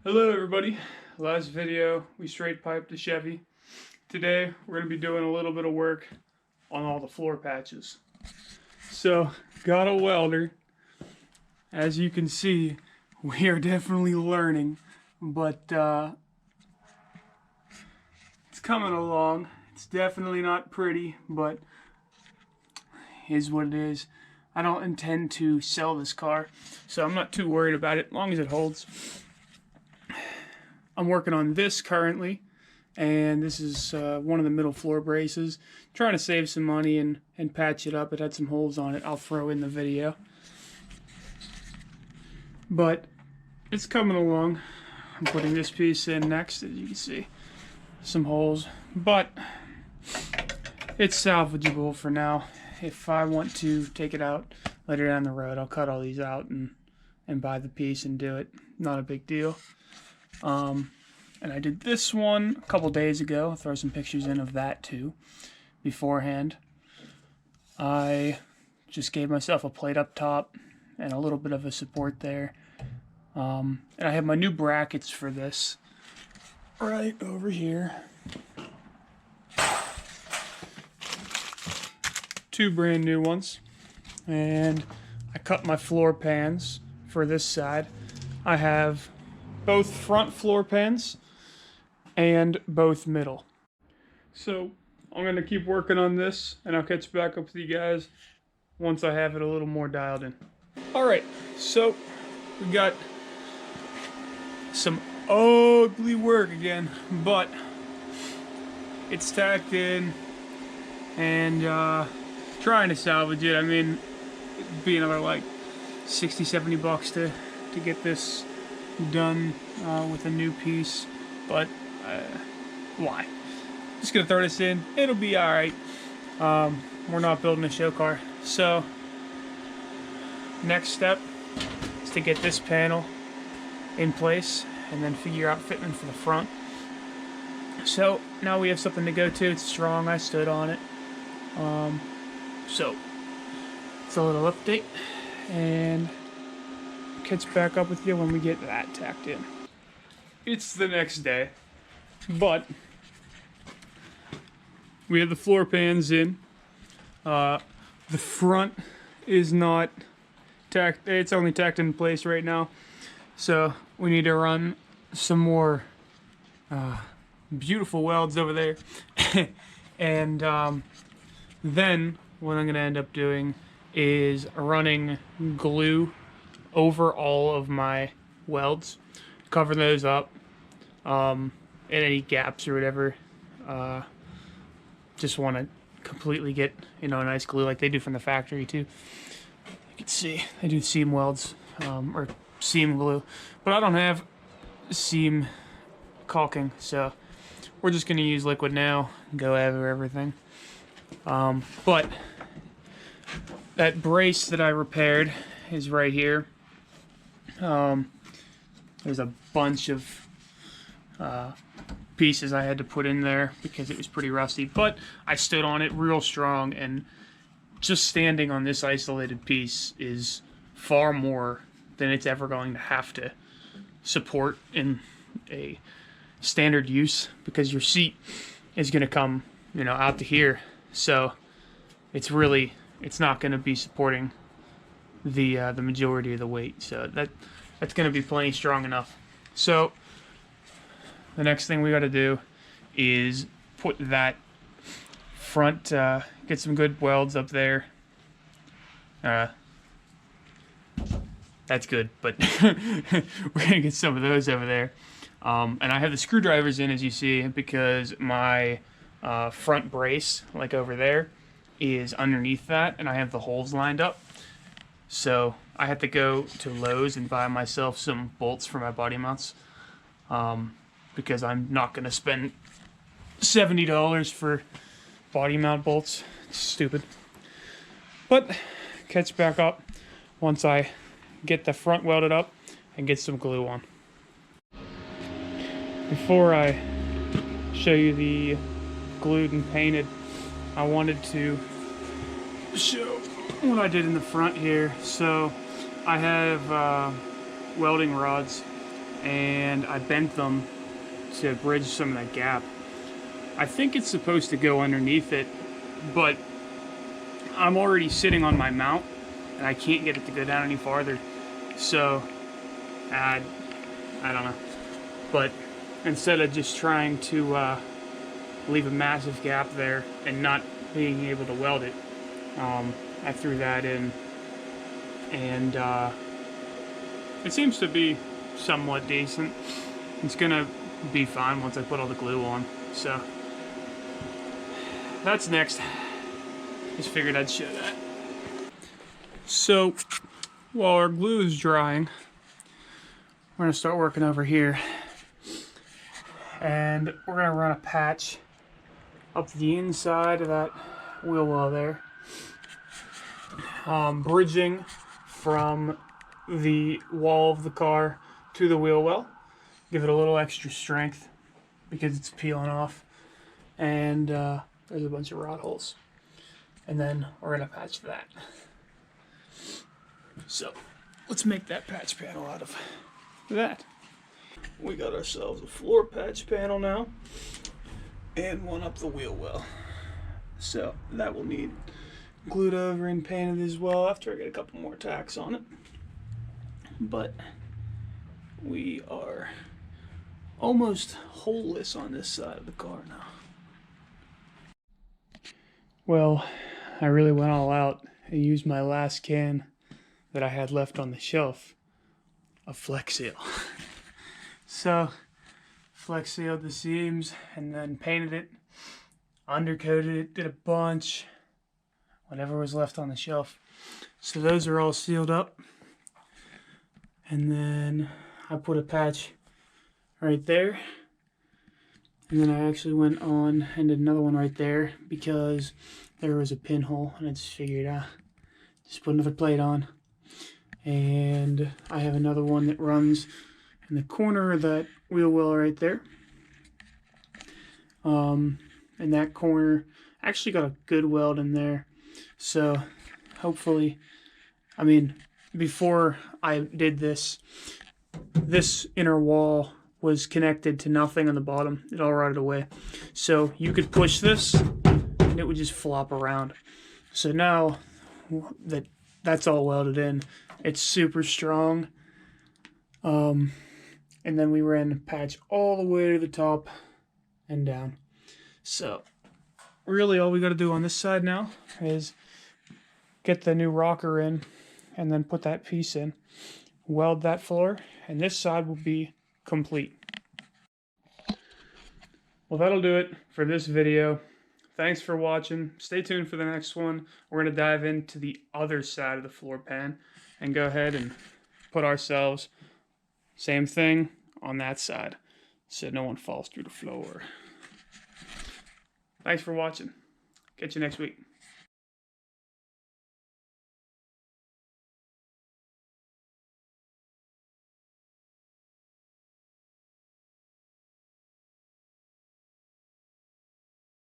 Hello everybody. Last video we straight piped the Chevy. Today we're going to be doing a little bit of work on all the floor patches. So got a welder. As you can see, we are definitely learning, but it's coming along. It's definitely not pretty, but is what it is. I don't intend to sell this car, so I'm not too worried about it as long as it holds. I'm working on this currently, and this is one of the middle floor braces. Trying to save some money and patch it up. It had some holes on it. I'll throw in the video. But it's coming along. I'm putting this piece in next, as you can see. Some holes, but it's salvageable for now. If I want to take it out later down the road, I'll cut all these out and buy the piece and do it. Not a big deal. And I did this one a couple days ago. I'll throw some pictures in of that too beforehand. I just gave myself a plate up top and a little bit of a support there. And I have my new brackets for this right over here. Two brand new ones. And I cut my floor pans for this side. I have both front floor pans and both middle. So I'm going to keep working on this, and I'll catch back up with you guys once I have it a little more dialed in. Alright, so we got some ugly work again, but it's tacked in and trying to salvage it. I mean, it'd be another like 60-70 bucks to get this done with a new piece, but why? Just gonna throw this in. It'll be alright. We're not building a show car. So next step is to get this panel in place and then figure out fitment for the front. So now we have something to go to. It's strong. I stood on it. So it's a little update, and catch back up with you when we get that tacked in. It's the next day, but we have the floor pans in. The front is not tacked. It's only tacked in place right now, so we need to run some more beautiful welds over there. And then what I'm going to end up doing is running glue over all of my welds, cover those up, and any gaps or whatever. Just want to completely get, a nice glue like they do from the factory too. You can see they do seam welds, or seam glue, but I don't have seam caulking, so we're just going to use liquid now and go over everything. But that brace that I repaired is right here. There's a bunch of pieces I had to put in there because it was pretty rusty, but I stood on it real strong, and just standing on this isolated piece is far more than it's ever going to have to support in a standard use, because your seat is going to come out to here, so it's not going to be supporting the majority of the weight, so that's going to be plenty strong enough. So the next thing we got to do is put that front, get some good welds up there. That's good, but we're gonna get some of those over there. And I have the screwdrivers in, as you see, because my front brace, like over there, is underneath that, and I have the holes lined up. So I had to go to Lowe's and buy myself some bolts for my body mounts, because I'm not going to spend $70 for body mount bolts. It's stupid. But catch back up once I get the front welded up and get some glue on. Before I show you the glued and painted, I wanted to show what I did in the front here. So I have welding rods, and I bent them to bridge some of that gap. I think it's supposed to go underneath it, but I'm already sitting on my mount and I can't get it to go down any farther. So, I don't know. But instead of just trying to leave a massive gap there and not being able to weld it, I threw that in, and it seems to be somewhat decent. It's gonna be fine once I put all the glue on. So that's next. Just figured I'd show that. So while our glue is drying, we're gonna start working over here, and we're gonna run a patch up the inside of that wheel well there, bridging from the wall of the car to the wheel well. Give it a little extra strength because it's peeling off, and there's a bunch of rot holes. And then we're gonna patch that. So let's make that patch panel out of that. We got ourselves a floor patch panel now, and one up the wheel well. So that will need glued over and painted as well after I get a couple more tacks on it. But we are almost holeless on this side of the car now. Well, I really went all out and used my last can that I had left on the shelf of Flex Seal. So, Flex sealed the seams and then painted it, undercoated it, did a bunch, whatever was left on the shelf. So those are all sealed up. And then I put a patch right there. And then I actually went on and did another one right there because there was a pinhole, and I just figured just put another plate on. And I have another one that runs in the corner of that wheel well right there. And that corner actually got a good weld in there. So hopefully, I mean, before I did this, this inner wall was connected to nothing on the bottom. It all rotted away. So you could push this and it would just flop around. So now that that's all welded in, it's super strong. And then we ran a patch all the way to the top and down. So really all we got to do on this side now is get the new rocker in and then put that piece in, weld that floor, and this side will be complete. Well, that'll do it for this video. Thanks for watching. Stay tuned for the next one. We're going to dive into the other side of the floor pan and go ahead and put ourselves, same thing, on that side so no one falls through the floor. Thanks for watching. Catch you next week.